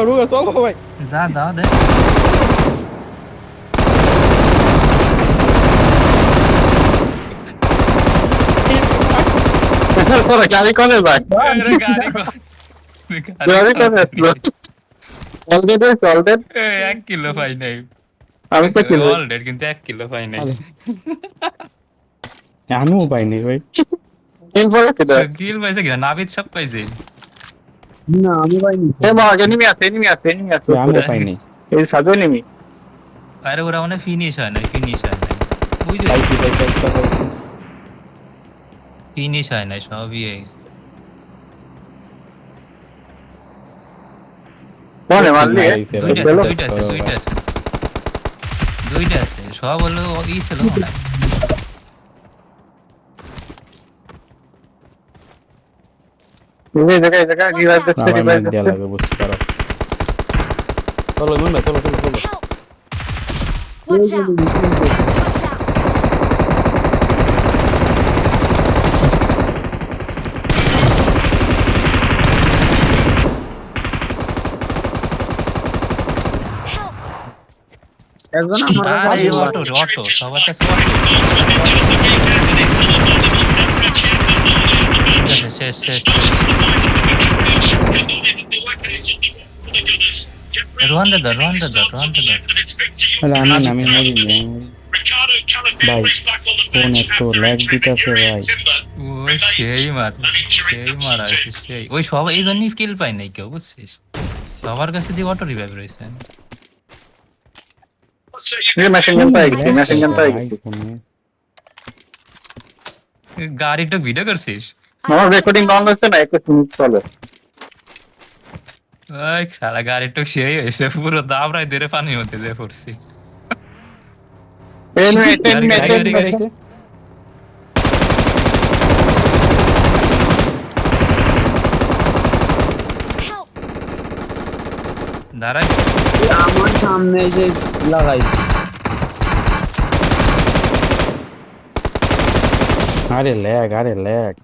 रुका चलो भाई যা দাও দে গাড়ি করে ভাই আরে গাড়ি গাড়ি করে আসলো অলরেডি 1 কিলো পাই নাই আমি তো কিলো অলরেডি কিন্তু 1 কিলো পাই নাই আমিও পাইনি ভাই তিন পরে কিলো কিল পাইছে কিনা নাবিদ সব পাইছে না আমি পাইনি এ বাবা এনিমি আছে আমিও পাইনি এই সাজো এনিমি আরে ওরা মানে ফিনিশ হয় না বুঝলি পাইছি ফিনিশ হয় না সবই কোনে মারলি দুইটা আছে সব হলো ই ছিল না এই জায়গা রিভাইভ দিচ্ছে দেয়া লাগে বুঝতে পারো চলো মুন্না চলো Watch out! Help! একজন আমার কাছে আরে আসলো। অটো সবার কাছে অটো শেষ রোহান দাদা তাহলে আমি মরিনি ভাই ফোন এত ল্যাগ দিতেছে ভাই ওই সেই মারা সেই ওই সব এই জন্যই কিল পাই নাই কেউ বুঝছিস সবার কাছে দিয়ে অটো রিভাইভ রয়েছে মেশিন গান পাই গাড়িটা ভিডিও করছিস আমার রেকর্ডিং অন হচ্ছে না 21 মিনিট চলে ওই শালা গাড়িটা সেই হয়েছে পুরো দাবড়াই ধরে পানি হতে যে পড়ছি এই Help! দাঁড়াই আমার সামনে যে লাগাইছে আরে ল্যাগ